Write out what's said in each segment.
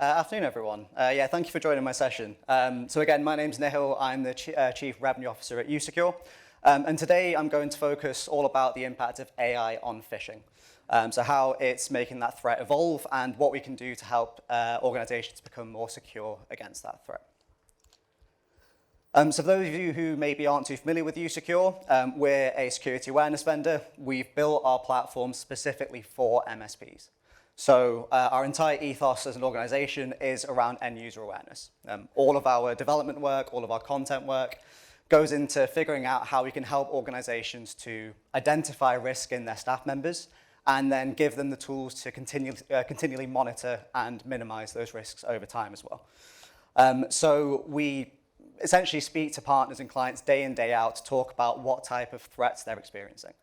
Afternoon, everyone. Thank you for joining my session. So again, my name's Nihil. I'm the Chief Revenue Officer at uSecure. And today I'm going to focus all about the impact of AI on phishing. So how it's making that threat evolve and what we can do to help organizations become more secure against that threat. So for those of you who maybe aren't too familiar with uSecure, we're a security awareness vendor. We've built our platform specifically for MSPs. So our entire ethos as an organization is around end user awareness. All of our development work, all of our content work goes into figuring out how we can help organizations to identify risk in their staff members and then give them the tools to continually monitor and minimize those risks over time as well. So we essentially speak to partners and clients day in, day out to talk about what type of threats they're experiencing.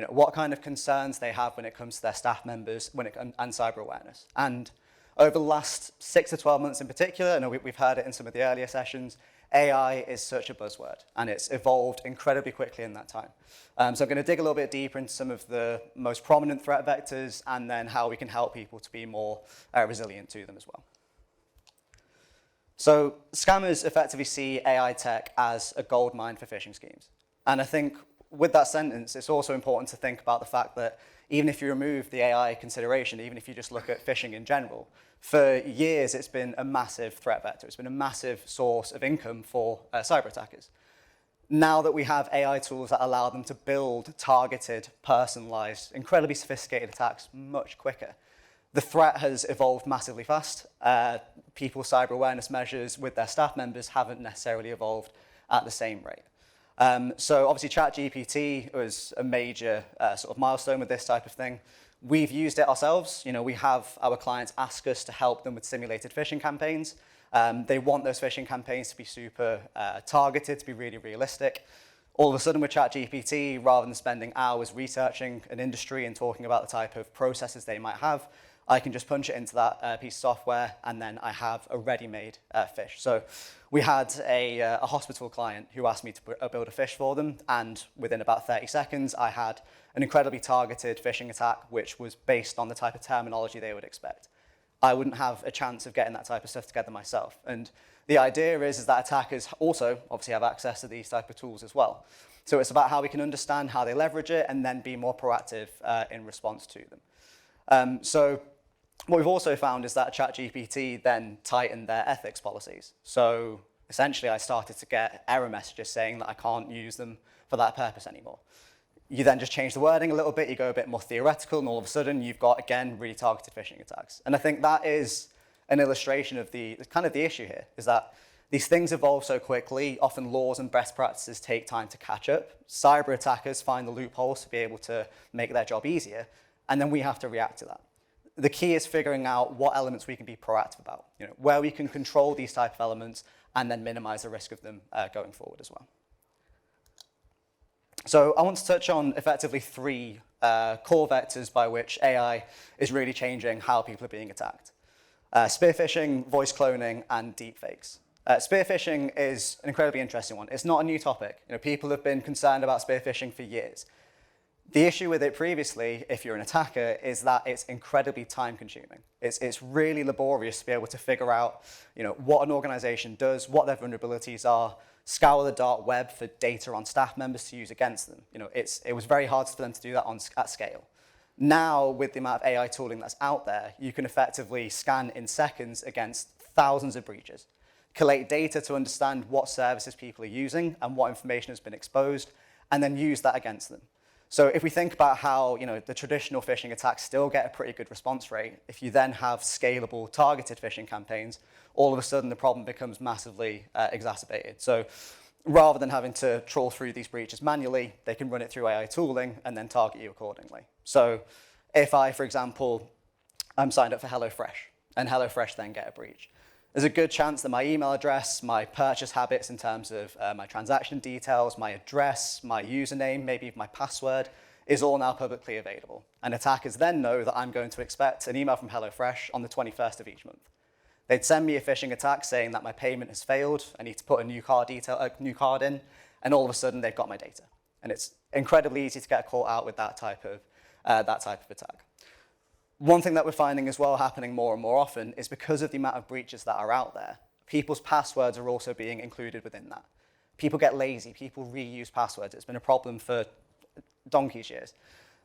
What kind of concerns they have when it comes to their staff members and cyber awareness. And over the last 6 to 12 months in particular, I know we've heard it in some of the earlier sessions, AI is such a buzzword, and it's evolved incredibly quickly in that time. So I'm going to dig a little bit deeper into some of the most prominent threat vectors and then how we can help people to be more resilient to them as well. So scammers effectively see AI tech as a gold mine for phishing schemes. And I think with that sentence, it's also important to think about the fact that even if you remove the AI consideration, even if you just look at phishing in general, for years it's been a massive threat vector. It's been a massive source of income for cyber attackers. Now that we have AI tools that allow them to build targeted, personalized, incredibly sophisticated attacks much quicker, the threat has evolved massively fast. People's cyber awareness measures with their staff members haven't necessarily evolved at the same rate. So obviously ChatGPT was a major sort of milestone with this type of thing. We've used it ourselves. We have our clients ask us to help them with simulated phishing campaigns. They want those phishing campaigns to be super targeted, to be really realistic. All of a sudden with ChatGPT, rather than spending hours researching an industry and talking about the type of processes they might have, I can just punch it into that piece of software, and then I have a ready-made phish. So we had a hospital client who asked me to build a phish for them, and within about 30 seconds, I had an incredibly targeted phishing attack, which was based on the type of terminology they would expect. I wouldn't have a chance of getting that type of stuff together myself. And the idea is that attackers also obviously have access to these type of tools as well. So it's about how we can understand how they leverage it and then be more proactive in response to them. So what we've also found is that ChatGPT then tightened their ethics policies. So essentially, I started to get error messages saying that I can't use them for that purpose anymore. You then just change the wording a little bit, you go a bit more theoretical, and all of a sudden you've got, again, really targeted phishing attacks. And I think that is an illustration of the issue here, is that these things evolve so quickly, often laws and best practices take time to catch up. Cyber attackers find the loopholes to be able to make their job easier, and then we have to react to that. The key is figuring out what elements we can be proactive about, where we can control these type of elements and then minimize the risk of them going forward as well. So I want to touch on effectively 3 core vectors by which AI is really changing how people are being attacked. Spear phishing, voice cloning, and deepfakes. Spear phishing is an incredibly interesting one. It's not a new topic. People have been concerned about spear phishing for years. The issue with it previously, if you're an attacker, is that it's incredibly time-consuming. It's really laborious to be able to figure out, what an organization does, what their vulnerabilities are, scour the dark web for data on staff members to use against them. It was very hard for them to do that at scale. Now, with the amount of AI tooling that's out there, you can effectively scan in seconds against thousands of breaches, collate data to understand what services people are using and what information has been exposed, and then use that against them. So if we think about how the traditional phishing attacks still get a pretty good response rate, if you then have scalable targeted phishing campaigns, all of a sudden the problem becomes massively exacerbated. So rather than having to trawl through these breaches manually, they can run it through AI tooling and then target you accordingly. So if I, for example, I'm signed up for HelloFresh, and HelloFresh then get a breach, there's a good chance that my email address, my purchase habits in terms of my transaction details, my address, my username, maybe even my password, is all now publicly available. And attackers then know that I'm going to expect an email from HelloFresh on the 21st of each month. They'd send me a phishing attack saying that my payment has failed, I need to put a new card in, and all of a sudden they've got my data. And it's incredibly easy to get caught out with that type of attack. One thing that we're finding as well happening more and more often is because of the amount of breaches that are out there, people's passwords are also being included within that. People get lazy, people reuse passwords. It's been a problem for donkey's years.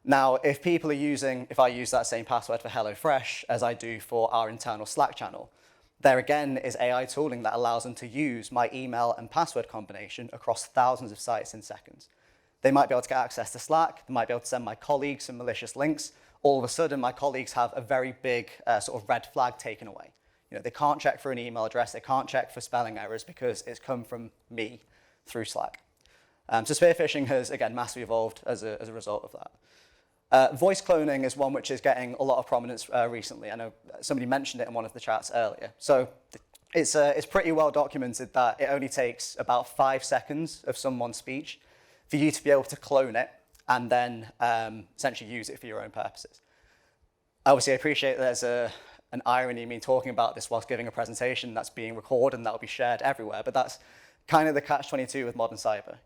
Now, if I use that same password for HelloFresh as I do for our internal Slack channel, there again is AI tooling that allows them to use my email and password combination across thousands of sites in seconds. They might be able to get access to Slack, they might be able to send my colleagues some malicious links. All of a sudden, my colleagues have a very big sort of red flag taken away. They can't check for an email address, they can't check for spelling errors because it's come from me through Slack. So spear phishing has, again, massively evolved as a result of that. Voice cloning is one which is getting a lot of prominence recently. I know somebody mentioned it in one of the chats earlier. So it's pretty well documented that it only takes about 5 seconds of someone's speech for you to be able to clone it and then essentially use it for your own purposes. Obviously, I appreciate there's an irony in me talking about this whilst giving a presentation that's being recorded and that will be shared everywhere, but that's kind of the catch-22 with modern cyber.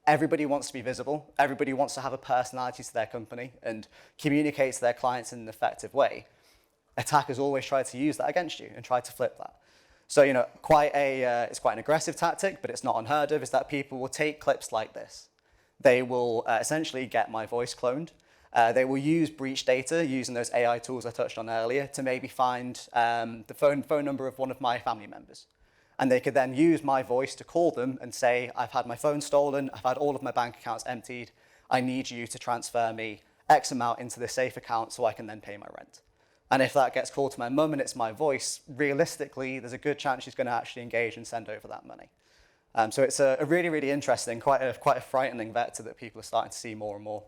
Everybody wants to be visible, everybody wants to have a personality to their company and communicate to their clients in an effective way. Attackers always try to use that against you and try to flip that. So, it's quite an aggressive tactic, but it's not unheard of, is that people will take clips like this. They will essentially get my voice cloned. They will use breach data using those AI tools I touched on earlier to maybe find the phone number of one of my family members. And they could then use my voice to call them and say, I've had my phone stolen, I've had all of my bank accounts emptied, I need you to transfer me X amount into this safe account so I can then pay my rent. And if that gets called to my mum and it's my voice, realistically, there's a good chance she's going to actually engage and send over that money. So it's a really, really interesting, quite a frightening vector that people are starting to see more and more.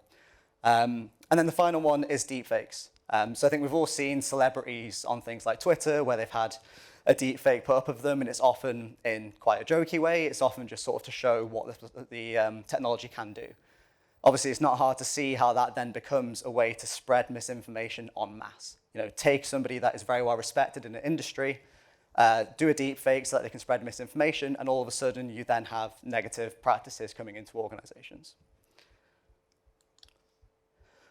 And then the final one is deepfakes. So I think we've all seen celebrities on things like Twitter where they've had a deepfake put up of them, and it's often in quite a jokey way. It's often just sort of to show what the technology can do. Obviously, it's not hard to see how that then becomes a way to spread misinformation en masse. Take somebody that is very well respected in the industry, do a deepfake so that they can spread misinformation, and all of a sudden you then have negative practices coming into organizations.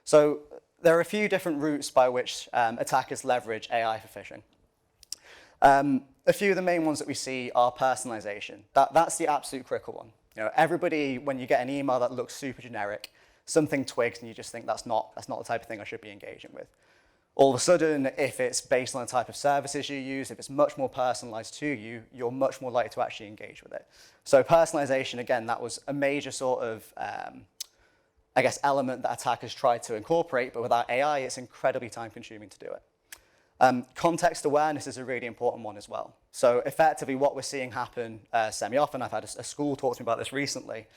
So there are a few different routes by which attackers leverage AI for phishing. A few of the main ones that we see are personalization. That's the absolute critical one. Everybody, when you get an email that looks super generic, something twigs and you just think that's not the type of thing I should be engaging with. All of a sudden, if it's based on the type of services you use, if it's much more personalized to you, you're much more likely to actually engage with it. So personalization, again, that was a major sort of, element that attackers try to incorporate, but without AI, it's incredibly time-consuming to do it. Context awareness is a really important one as well. So effectively what we're seeing happen semi-often, I've had a school talk to me about this recently,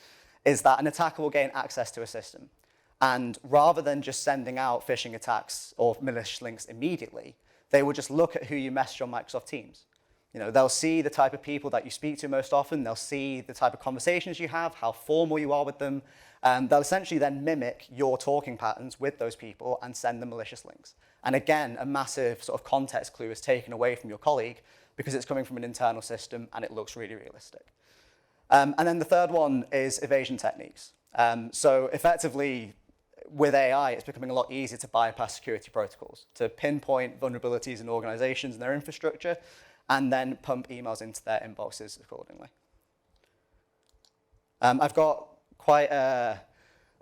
is that an attacker will gain access to a system. And rather than just sending out phishing attacks or malicious links immediately, they will just look at who you message on Microsoft Teams. They'll see the type of people that you speak to most often, they'll see the type of conversations you have, how formal you are with them, they'll essentially then mimic your talking patterns with those people and send them malicious links. And again, a massive sort of context clue is taken away from your colleague because it's coming from an internal system and it looks really realistic. And then the third one is evasion techniques. So effectively, with AI, it's becoming a lot easier to bypass security protocols, to pinpoint vulnerabilities in organizations and their infrastructure, and then pump emails into their inboxes accordingly. I've got quite a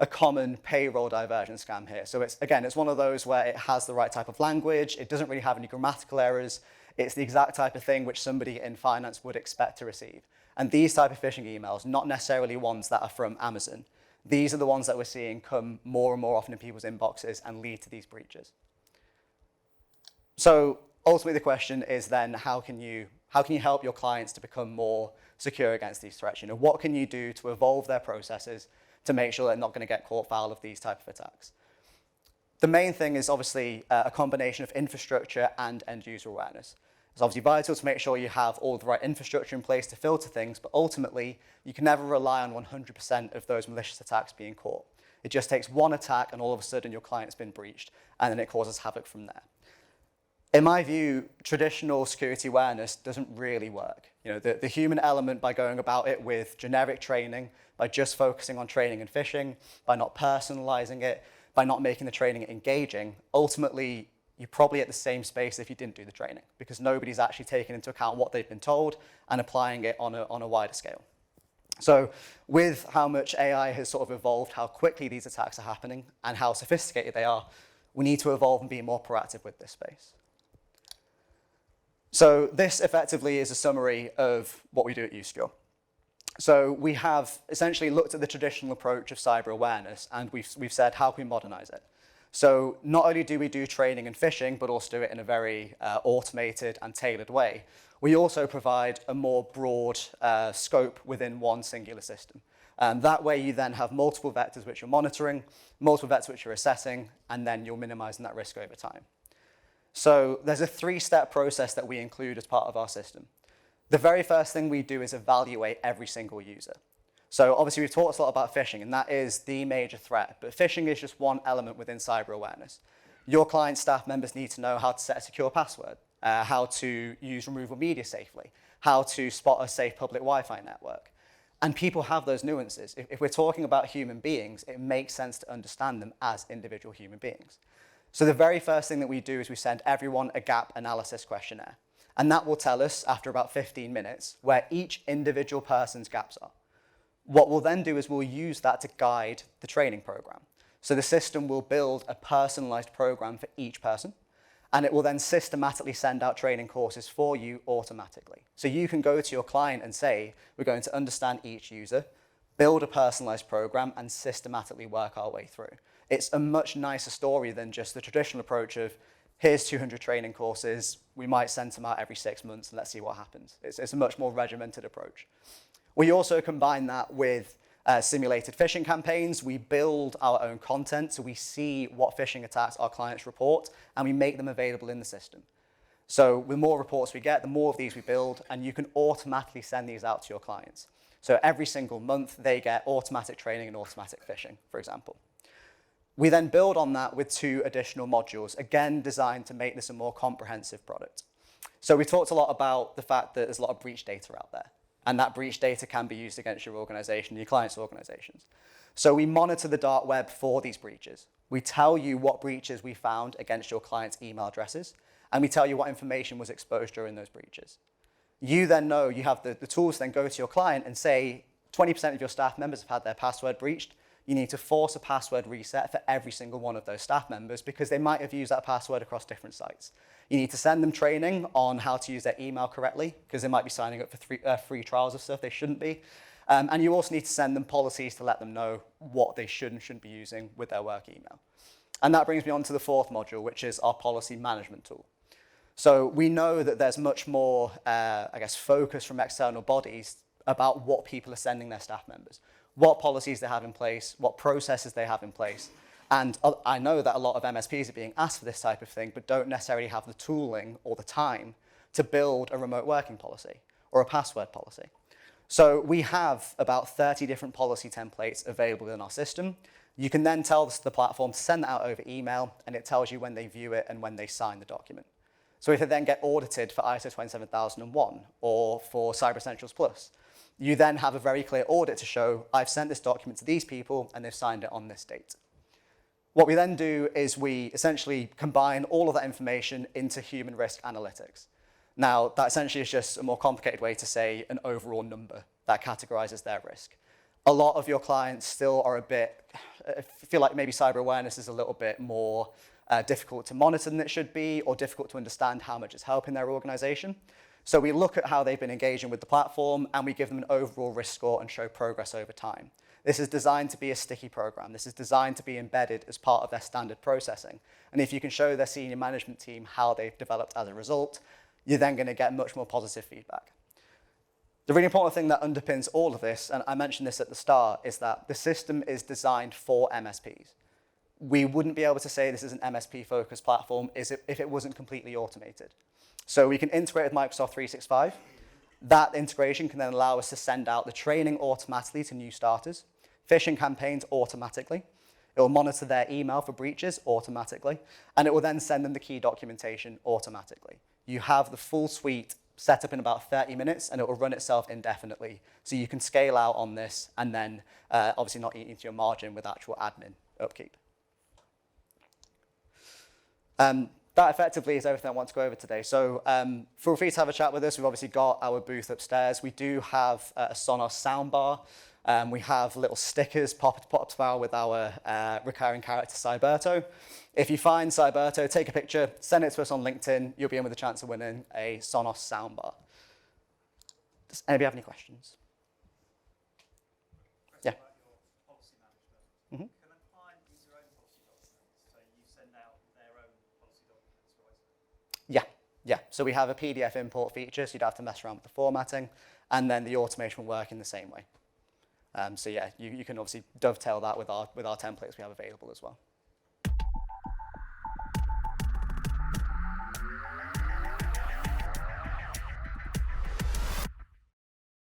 common payroll diversion scam here. So it's one of those where it has the right type of language, it doesn't really have any grammatical errors, it's the exact type of thing which somebody in finance would expect to receive. And these type of phishing emails, not necessarily ones that are from Amazon, these are the ones that we're seeing come more and more often in people's inboxes and lead to these breaches. So ultimately the question is then, how can you help your clients to become more secure against these threats? What can you do to evolve their processes to make sure they're not going to get caught foul of these type of attacks? The main thing is obviously a combination of infrastructure and end user awareness. It's obviously vital to make sure you have all the right infrastructure in place to filter things, but ultimately you can never rely on 100% of those malicious attacks being caught. It just takes one attack and all of a sudden your client's been breached and then it causes havoc from there. In my view, traditional security awareness doesn't really work. The human element, by going about it with generic training, by just focusing on training and phishing, by not personalizing it, by not making the training engaging, ultimately you're probably at the same space if you didn't do the training, because nobody's actually taken into account what they've been told and applying it on a wider scale. So with how much AI has sort of evolved, how quickly these attacks are happening, and how sophisticated they are, we need to evolve and be more proactive with this space. So this effectively is a summary of what we do at Usecure. So we have essentially looked at the traditional approach of cyber awareness, and we've said, how can we modernize it? So not only do we do training and phishing, but also do it in a very automated and tailored way. We also provide a more broad scope within one singular system. That way you then have multiple vectors which you're monitoring, multiple vectors which you're assessing, and then you're minimizing that risk over time. So there's a 3-step process that we include as part of our system. The very first thing we do is evaluate every single user. So obviously we've talked a lot about phishing, and that is the major threat, but phishing is just one element within cyber awareness. Your client staff members need to know how to set a secure password, how to use removable media safely, how to spot a safe public Wi-Fi network. And people have those nuances. If we're talking about human beings, it makes sense to understand them as individual human beings. So the very first thing that we do is we send everyone a gap analysis questionnaire. And that will tell us, after about 15 minutes, where each individual person's gaps are. What we'll then do is we'll use that to guide the training program. So the system will build a personalized program for each person, and it will then systematically send out training courses for you automatically. So you can go to your client and say, we're going to understand each user, build a personalized program, and systematically work our way through. It's a much nicer story than just the traditional approach of, here's 200 training courses, we might send them out every 6 months and let's see what happens. It's a much more regimented approach. We also combine that with simulated phishing campaigns. We build our own content, so we see what phishing attacks our clients report, and we make them available in the system. So the more reports we get, the more of these we build, and you can automatically send these out to your clients. So every single month, they get automatic training and automatic phishing, for example. We then build on that with 2 additional modules, again designed to make this a more comprehensive product. So we talked a lot about the fact that there's a lot of breach data out there, and that breach data can be used against your organization, your clients' organizations. So we monitor the dark web for these breaches. We tell you what breaches we found against your clients' email addresses, and we tell you what information was exposed during those breaches. You then know, you have the tools to then go to your client and say, 20% of your staff members have had their password breached. You need to force a password reset for every single one of those staff members because they might have used that password across different sites. You need to send them training on how to use their email correctly because they might be signing up for free trials of stuff they shouldn't be. And you also need to send them policies to let them know what they should and shouldn't be using with their work email. And that brings me on to the 4th module, which is our policy management tool. So we know that there's much more, focus from external bodies about what people are sending their staff members, what policies they have in place, what processes they have in place. And I know that a lot of MSPs are being asked for this type of thing, but don't necessarily have the tooling or the time to build a remote working policy or a password policy. So we have about 30 different policy templates available in our system. You can then tell the platform to send that out over email, and it tells you when they view it and when they sign the document. So if they then get audited for ISO 27001 or for Cyber Essentials Plus, you then have a very clear audit to show, I've sent this document to these people and they've signed it on this date. What we then do is we essentially combine all of that information into human risk analytics. Now, that essentially is just a more complicated way to say an overall number that categorizes their risk. A lot of your clients still are feel like maybe cyber awareness is a little bit more difficult to monitor than it should be, or difficult to understand how much it's helping their organization. So we look at how they've been engaging with the platform, and we give them an overall risk score and show progress over time. This is designed to be a sticky program. This is designed to be embedded as part of their standard processing. And if you can show their senior management team how they've developed as a result, you're then going to get much more positive feedback. The really important thing that underpins all of this, and I mentioned this at the start, is that the system is designed for MSPs. We wouldn't be able to say this is an MSP-focused platform if it wasn't completely automated. So we can integrate with Microsoft 365. That integration can then allow us to send out the training automatically to new starters, phishing campaigns automatically. It will monitor their email for breaches automatically, and it will then send them the key documentation automatically. You have the full suite set up in about 30 minutes, and it will run itself indefinitely. So you can scale out on this and then obviously not eat into your margin with actual admin upkeep. that effectively is everything I want to go over today. So feel free to have a chat with us. We've obviously got our booth upstairs. We do have a Sonos soundbar. We have little stickers popped about with our recurring character, Cyberto. If you find Cyberto, take a picture, send it to us on LinkedIn. You'll be in with a chance of winning a Sonos soundbar. Does anybody have any questions? Yeah. Mm-hmm. Can a client use their own policy documents? So you send out their own policy documents, right? Yeah. So we have a PDF import feature, so you'd have to mess around with the formatting, and then the automation will work in the same way. So yeah, you can obviously dovetail that with our templates we have available as well.